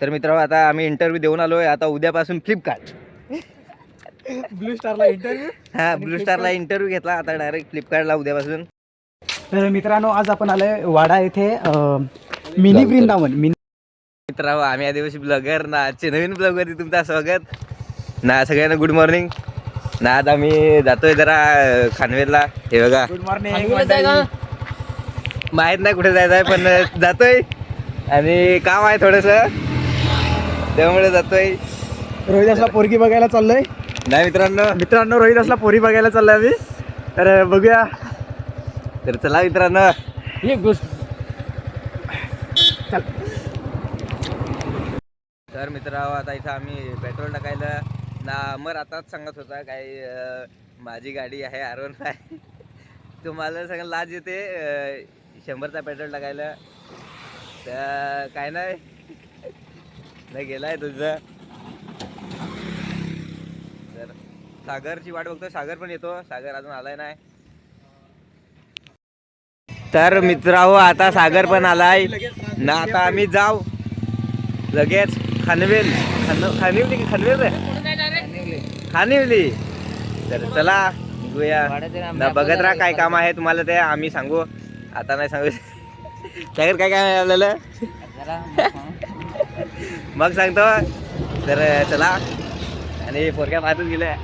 तर मित्रांनो आता आम्ही इंटरव्ह्यू देऊन आलोय. आता उद्यापासून फ्लिपकार्ट ब्लू स्टारला इंटरव्ह्यू. हा ब्लू स्टारला इंटरव्ह्यू घेतला. आता डायरेक्ट फ्लिपकार्टला उद्यापासून. तर मित्रांनो आज आपण आलोय वाडा येथे मिनी वृंदावन. मित्रांनो आम्ही आदिवासी ब्लॉगर ना आजचे नवीन ब्लॉगवरती तुमचं स्वागत ना. सगळ्यांना गुड मॉर्निंग ना. आज आम्ही जातोय जरा खानवेलला. हे बघा गुड मॉर्निंग. माहित नाही कुठे जायचं आहे पण जातोय आणि काम आहे थोडंसं त्यामुळे जातोय. रोहिदासला पोरगी बघायला चाललोय. नाही मित्रांनो रोहिदासला पोरी बघायला चाललोय आम्ही. तर बघूया. तर चला मित्रांनो. तर मित्रांनो आता इथं आम्ही पेट्रोल टाकायला ना. अमर आताच सांगत होता काय माझी गाडी आहे R15. तुम्हाला सगळं लाज येते 100चा पेट्रोल टाकायला. तर काय नाही गेलाय तुझं. तर सागरची वाट बघतो. सागर पण येतो. सागर अजून आलाय नाही. तर मित्रांनो आता सागर पण आलाय ना. आता आम्ही जाऊ लगेच खानवेल. खानिवली की खानिवली. तर चला निघूया ना. बघत राहा काय काम आहे तुम्हाला ते आम्ही सांगू. आता नाही सांगू. सागर काय काय आपल्याला मग सांगतो. तर चला. आणि पोरक्या पाहतच गेल्या.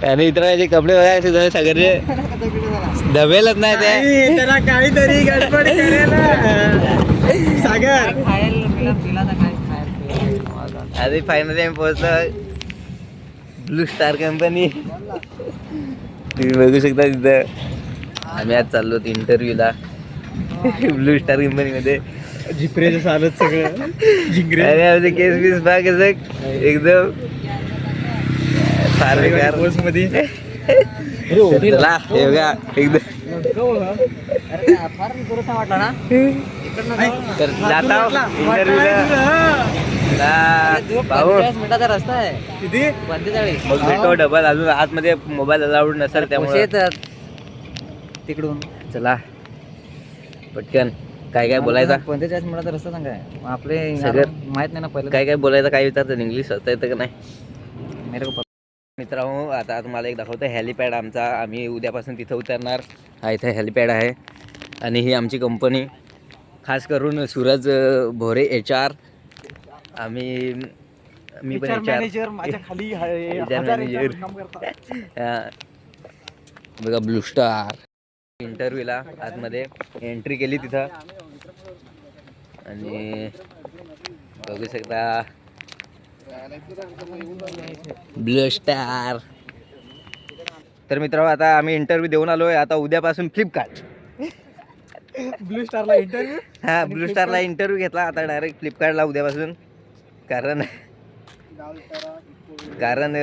आणि इतरांचे कपडे बघायचे सगळे दबेलच नाही ते. त्याला काहीतरी गडबड करेल सागर. आधी फायनली आम्ही पोहोचलो ब्लू स्टार कंपनी. तुम्ही बघू शकता तिथं आम्ही आज चाललो इंटरव्ह्यूला ब्लू स्टार कंपनीमध्ये. जिप्रेचं चालत सगळं जिंगरे. आणि आमचे केस बीस बाग एकदम फार मध्ये. चला हे बघा एकदम. तर जाता इंटरव्ह्यूला भाऊ. मिनिटाचा रस्ता आहे. किती 45. मग भेटो डबल. अजून आतमध्ये मोबाईल अलाउड नसेल त्यामुळे तिकडून चला पटकन. काय काय बोलायचं 45 मिनिटाचा रस्ता सांगा. आपले सगळं माहित नाही ना पहिलं. काय काय बोलायचं काय विचारतं इंग्लिश होतं येतं का नाही. मेरे को मित्रांनो आता तुम्हाला एक दाखवतो हेलिपॅड आमचा. आम्ही उद्यापासून तिथं उतरणार. हा इथे हेलिपॅड आहे. आणि ही आमची कंपनी खास करून सूरज भोरे HR. मी पण मॅनेजर माझ्या खाली बघा ब्लू स्टार. इंटरव्ह्यूला आतमध्ये एंट्री केली तिथं आणि बघू शकता ब्लू स्टार. तर मित्रांनो आता आम्ही इंटरव्ह्यू देऊन आलोय. आता उद्यापासून फ्लिपकार्ट ब्लू स्टारला इंटरव्ह्यू. हा ब्लू स्टारला इंटरव्ह्यू घेतला. आता डायरेक्ट फ्लिपकार्टला उद्यापासून. कारण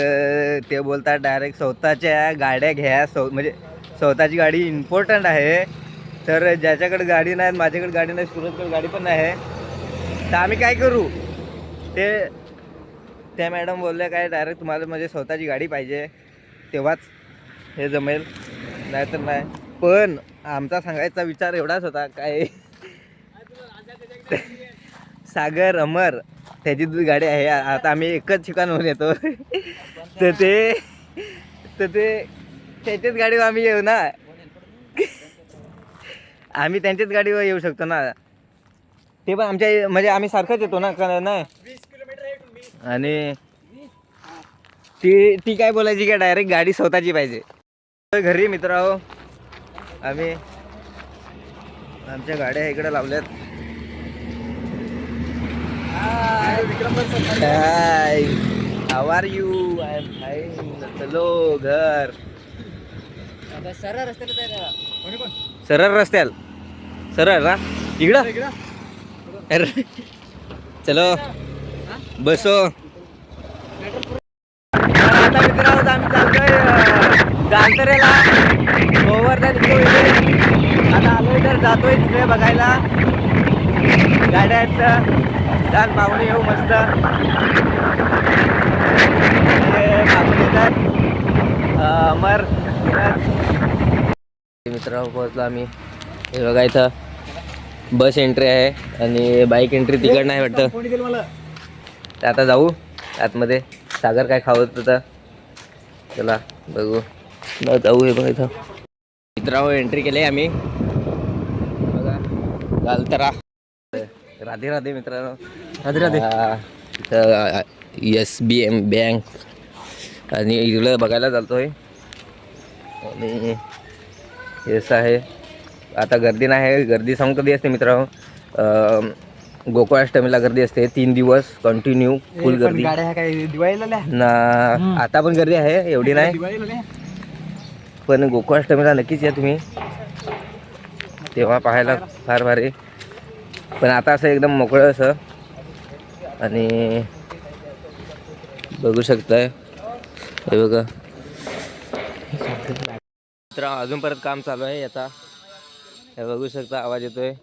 ते बोलतात डायरेक्ट स्वतःच्या गाड्या घ्या. म्हणजे स्वतःची गाडी इम्पॉर्टंट आहे. तर ज्याच्याकडे गाडी नाही, माझ्याकडे गाडी नाही, सुरतकडे गाडी पण नाही आहे, तर आम्ही काय करू. त्या मॅडम बोलल्या काय डायरेक्ट तुम्हाला म्हणजे स्वतःची गाडी पाहिजे तेव्हाच हे जमेल, नाहीतर नाही. पण आमचा सांगायचा विचार एवढाच होता काय सागर अमर त्याची गाडी आहे. आता आम्ही एकच ठिकाणहून येतो तर ते त्याच्याच गाडीवर आम्ही येऊ ना. आम्ही त्यांच्याच गाडीवर येऊ शकतो ना. ते पण आमच्या म्हणजे आम्ही सारखंच येतो ना का नाही. आणि ती काय बोलायची का डायरेक्ट गाडी स्वतःची पाहिजे. घरी मित्रांनो आम्ही आमच्या गाड्या इकडे लावल्यात. Hi how are you. I am fine. चलो घर सरळ रस्त्याला. सरळ रस्त्याला. सरळ ना इकडं. चलो बसो. आता मित्रांनो आम्ही चालतोय गांतरेला गोवर्धन. जातोय तिकडे बघायला गाड्या आहेत छान पाहुणे येऊ मस्त मागून येतात अमर मित्रांनो पोहोचलो आम्ही. हे बघा इथं बस एंट्री आहे आणि बाईक एंट्री तिकड नाही वाटतं. तर आता जाऊ आतमध्ये. सागर काय खावत होता चला बघू जाऊ. हे बघा इथं मित्रांनो एंट्री केली आम्ही बघा गालतरा. राधे राधे मित्रांनो. राधे राधे. इथं SBM बँक आणि इकडं बघायला चालतोय आणि हेच आहे. आता गर्दी नाही. गर्दी सांगू कधी असते मित्रांनो गोकुळाष्टमीला गर्दी असते 3 दिवस कंटिन्यू फुल गर्दी. गाड्या काय दिवाळीला ना आता पण गर्दी आहे एवढी नाही पण गोकुळाष्टमीला नक्कीच या तुम्ही तेव्हा पाहायला फार भारी. पण आता असं एकदम मोकळं असं आणि बघू शकताय. हे बघा तर अजून परत काम चालू आहे याचा. हे बघू शकता आवाज येतोय.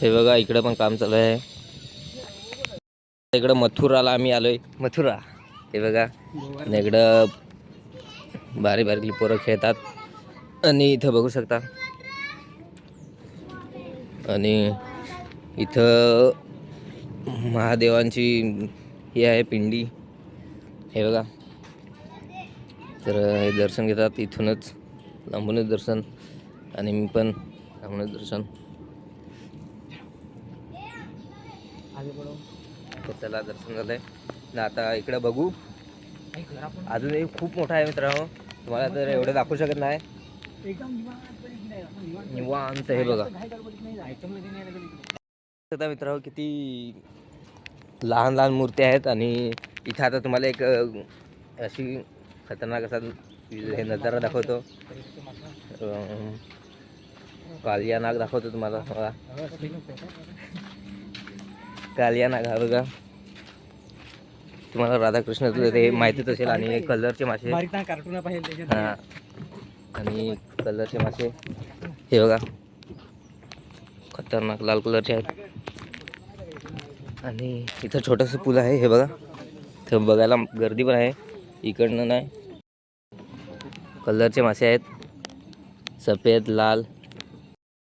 हे बघा इकडं पण काम चालू आहे. इकडं मथुराला आम्ही आलोय. मथुरा हे बघा आणि इकडं भारी भारी पोरं खेळतात आणि इथं बघू शकता आणि इथं महादेवांची ही आहे पिंडी. हे बघा तर हे दर्शन घेतात इथूनच लांबूनच दर्शन आणि मी पण लांबूनच दर्शन. चला दर्शन झालंय ना. आता इकडं बघू अजून एक खूप मोठा आहे मित्रांनो. तुम्हाला तर एवढं दाखवू शकत नाही. निवांत हे बघा आता मित्रांनो किती लहान लहान मूर्त्या आहेत आणि इथं आता तुम्हाला एक अशी खतरनाक असा हे नजारा दाखवतो. कालिया नाग दाखवतो तुम्हाला बघा. कालिया नाग हा बघा. तुम्हाला राधाकृष्णाचं ते माहितीच असेल आणि कलरचे मासे हां आणि कलरचे मासे हे बघा खतरनाक लाल कलरचे आहेत. आणि इथं छोटंसं पूल आहे हे बघा. इथं बघायला गर्दी पण आहे. इकडनं नाही कलरचे मासे आहेत सफेद लाल.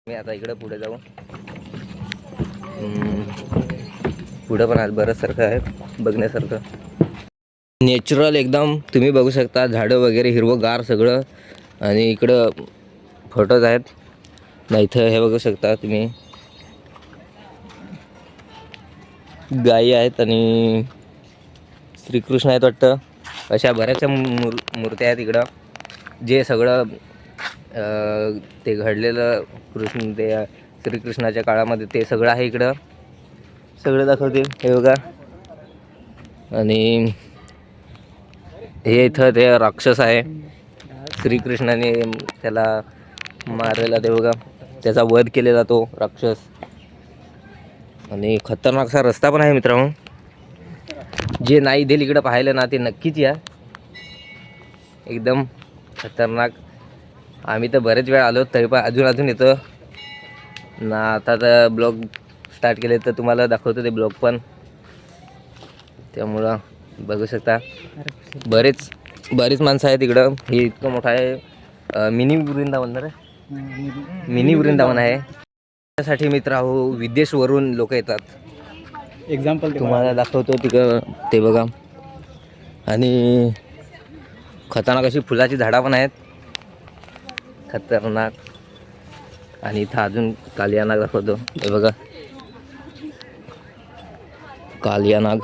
मी आता इकडं पुढे जाऊ. पुढं पण आज बरंचसारखं आहे बघण्यासारखं. नॅचरल एकदम तुम्ही बघू शकता. झाडं वगैरे हिरवंगार सगळं आणि इकडं फोटोज आहेत ना. इथं हे बघू शकता तुम्ही गायी आहेत आणि श्रीकृष्ण आहेत वाटतं. अशा बऱ्याचशा मूर्त्या आहेत इकडं. जे सगळं ते घडलेलं कृष्ण ते श्रीकृष्णाच्या काळामध्ये ते सगळं आहे इकडं. सगळं दाखवतील हे बघा. आणि हे इथं ते राक्षस आहे श्रीकृष्णाने त्याला मारलेला ते बघा. त्याचा वध केलेला तो राक्षस. आणि खतरनाकसा रस्ता पण आहे मित्रांनो. जे नाही देईल इकडं पाहिलं ना ते नक्कीच या. एकदम खतरनाक. आम्ही तर बरेच वेळ आलो तरी पण अजून येतं ना. आता तर ब्लॉग स्टार्ट केले तर तुम्हाला दाखवतो ते ब्लॉग पण. त्यामुळं बघू शकता बरीच माणसं आहेत इकडं. हे इतकं मोठं आहे मिनी वृंदावन रे. मिनी वृंदावन आहे. त्यासाठी मित्रांनो विदेशवरून लोक येतात. एक्झाम्पल तुम्हाला दाखवतो तिकडं ते बघा. आणि खतरनाक अशी फुलाची झाडं पण आहेत खतरनाक. आणि इथं अजून कालिया नाग दाखवतो हे बघा. कालिया नाग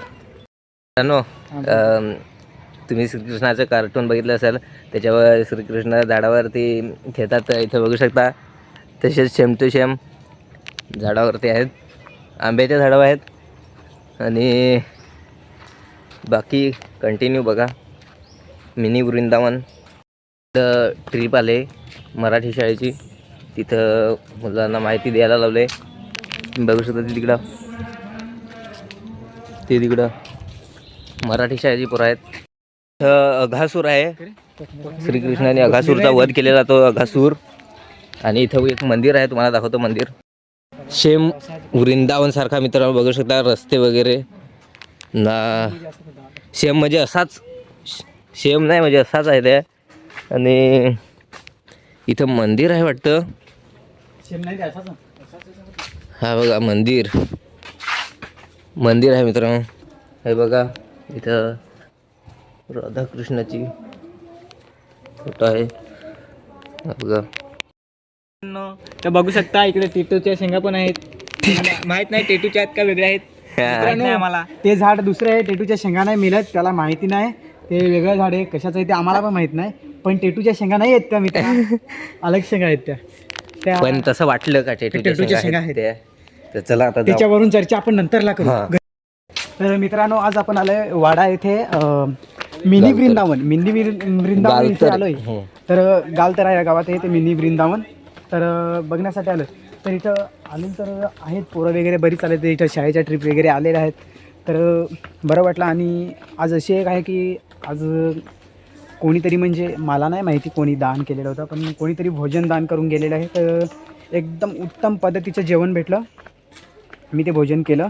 तुम्ही श्रीकृष्णाचं कार्टून बघितलं असेल त्याच्यावर श्रीकृष्ण झाडावरती खेळतात. इथं बघू शकता तसेच सेम टू सेम झाडावरती आहेत. आंब्याच्या झाडावर आहेत आणि बाकी कंटिन्यू बघा. मिनी वृंदावन ट्रिप आले मराठी शाळेची. तिथं मुलांना माहिती द्यायला लावले. बघू शकता ते तिकडं मराठी शाळेची पोरं आहेत. अघासूर आहे. श्रीकृष्णाने अघासूरचा वध केलेला तो अघासूर आणि इथं एक मंदिर आहे, तुम्हाला दाखवतो मंदिर. सेम वृंदावन सारखा मित्रांनो बघू शकता, रस्ते वगैरे ना सेम म्हणजे असाच, सेम नाही म्हणजे असाच आहे ते. आणि इथं मंदिर आहे वाटतं. हा बघा मंदिर आहे मित्रांनो. हे बघा इथं राधाकृष्णाची फोटो आहे. हा बघा तर बघू शकता इकडे टेटूच्या शेंगा पण आहेत. माहित नाही टेटूच्या आहेत का वेगळ्या आहेत मित्रांनो. आम्हाला ते झाड दुसरं आहे, टेटूच्या शेंगा नाही मिळत, त्याला माहिती नाही ते वेगळं झाड आहे. कशाचं आहे ते आम्हाला पण माहित नाही, पण टेटूच्या शेंगा नाही आहेत त्या मित्र, अलग शेंगा आहेत त्या. पण तसं वाटलं का टेटूच्या शेंगा आहेत त्या? तर चला आता जाऊ. त्याच्यावरून चर्चा आपण नंतरला करू. तर मित्रांनो आज आपण आलोय वाडा येथे मिनी वृंदावन इथे आलोय. तर गालतर आहे या गावात आहे ते मिनी वृंदावन. तर बघण्यासाठी आलं. तर इथं आले तर आहेत पोरं वगैरे बरीच आले, ते इथं शाळेच्या ट्रिप वगैरे आलेल्या आहेत. तर बरं वाटलं. आणि आज अशी एक आहे की आज कोणीतरी, म्हणजे मला नाही माहिती कोणी दान केलेलं होतं, पण कोणीतरी भोजन दान करून गेलेलं आहे. तर एकदम उत्तम पद्धतीचं जेवण भेटलं, मी ते भोजन केलं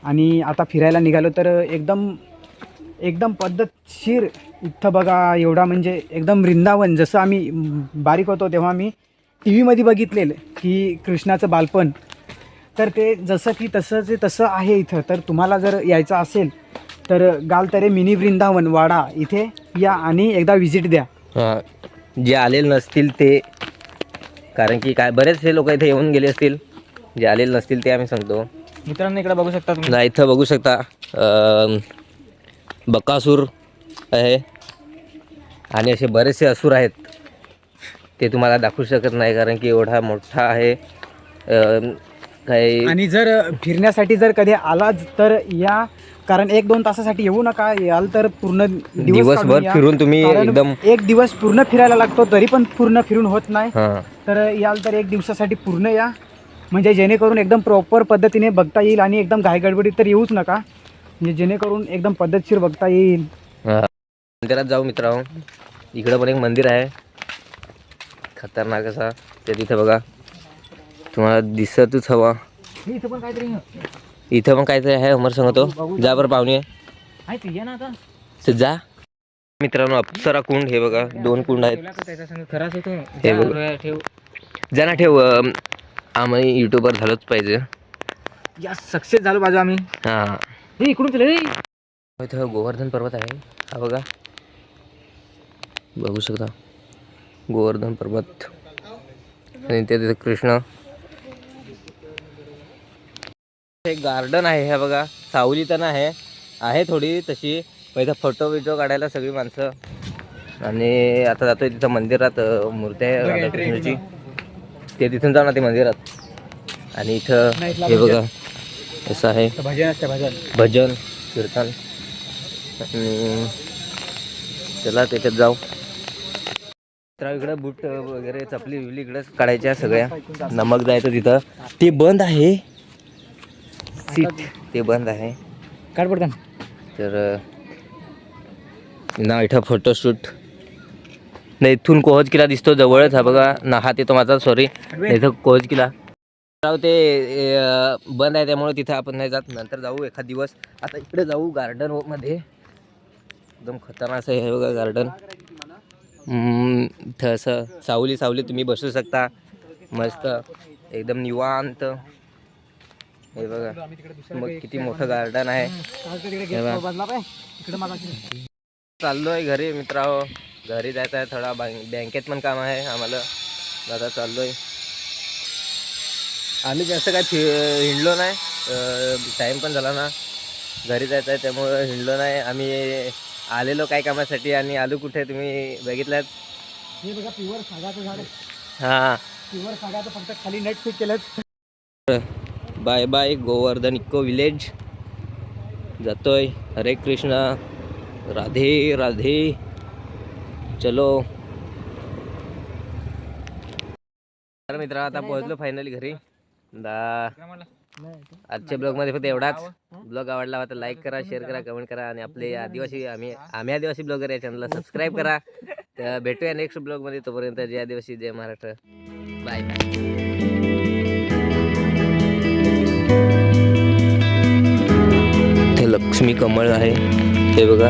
आणि आता फिरायला निघालो. तर एकदम पद्धतशीर इथं बघा, एवढा म्हणजे एकदम वृंदावन. जसं आम्ही बारीक होतो तेव्हा मी टी व्हीमध्ये बघितलेलं की कृष्णाचं बालपण, तर ते जसं की तसं आहे इथं. तर तुम्हाला जर यायचं असेल तर गालतरे मिनी वृंदावन वाडा इथे या आणि एकदा व्हिजिट द्या. जे आलेले नसतील ते, कारण की काय बरेचसे लोक इथे येऊन गेले असतील, जे आलेले नसतील ते आम्ही सांगतो. मित्रांनो इकडे बघू शकता तुम्ही, इथं बघू शकता बकासूर आहे आणि असे बरेचसे असुर आहेत. ते तुम्हाला दाखवू शकत नाही कारण की एवढा मोठा आहे. काही आणि जर फिरण्यासाठी जर कधी आलाच तर या, कारण 1-2 तासासाठी येऊ नका. याल तर पूर्ण दिवसभर फिरून तुम्ही एकदम एक दिवस पूर्ण फिरायला लागतो, तरी पण पूर्ण फिरून होत नाही. हां, तर याल तर 1 दिवसासाठी पूर्ण या, म्हणजे जेणेकरून एकदम प्रॉपर पद्धतीने बघता येईल. आणि एकदम घाईगडबडीत तर येऊच नका, म्हणजे जेणेकरून एकदम पद्धतशीर बघता येईल. मंदिरात जाऊ मित्रांनो. इकडं पण एक मंदिर आहे खतरनाक असा, ते तिथे बघा तुम्हाला दिसतच हवा. इथं पण काहीतरी इथं पण काहीतरी आहे, अमर सांगतो. जा बरं पाहुणे, आहे ना आता. तर जा मित्रांनो. अप्सरा कुंड हे बघा, 2 कुंड आहेत. हे बघा, जा ना ठेव. आम्ही युट्यूबर झालोच पाहिजे. या सक्सेस झालो बाजू आम्ही. हां, हे इकडून केलं रे. इथं गोवर्धन पर्वत आहे, हा बघा, बघू शकता गोवर्धन पर्वत. आणि तिथे कृष्ण. एक गार्डन आहे, हे बघा, सावली तर आहे थोडी तशी, पण इथं फोटो बिटो काढायला सगळी माणसं. आणि आता जातोय तिथं मंदिरात, मूर्ती आहे राधाकृष्णाची, ते तिथून जाऊ ना ते मंदिरात. आणि इथं हे बघा असं आहे, भजन कीर्तन. आणि चला त्याच्यात जाऊ. तर इकडं बूट वगैरे चपली बिपली इकडंच काढायच्या सगळ्या. नमक जायचं तिथं, ते बंद आहे सीट, ते बंद आहे. काढ पडता. तर ना इथं फोटोशूट नाही, इथून कोहज किल्ला दिसतो जवळच, हा बघा ना, हात येतो माझा, सॉरी. इथं कोहज किल्ला ते बंद आहे, त्यामुळे तिथं आपण नाही जात, नंतर जाऊ एखाद दिवस. आता इकडे जाऊ गार्डन मध्ये, एकदम खतरनाक असं आहे बघा गार्डन. इथं असं सावली तुम्ही बसू शकता मस्त, एकदम निवांत. हे बघा मग किती मोठं गार्डन आहे. चाललोय घरी मित्रांनो, घरी जायचं आहे. थोडा बँकेत पण काम आहे आम्हाला, आता चाललोय. आम्ही जास्त काय हिंडलो नाही, टाईम पण झाला ना, घरी जायचं आहे त्यामुळं हिंडलो नाही. आम्ही आलेलो काय कामासाठी आणि आलो कुठे तुम्ही बघितलात. हे बघा प्युअर सागाचं झाड. हां, प्युअर सागाचं, फक्त खाली नेट फिट केलं. Bye bye Govardhan eco village. जातोय. हरे कृष्णा, राधे राधे, चलो. तर मित्रा आता पोहोचलो फायनली घरी. आजच्या ब्लॉगमध्ये फक्त एवढाच. ब्लॉग आवडला तर लाईक करा, शेअर करा, कमेंट करा. आणि आपले आदिवासी, आम्ही आदिवासी ब्लॉगर या चॅनलला सबस्क्राईब करा. तर भेटूया नेक्स्ट ब्लॉगमध्ये. तोपर्यंत जय आदिवासी, जय महाराष्ट्र. Bye bye. ते लक्ष्मी कमळ आहे हे बघा.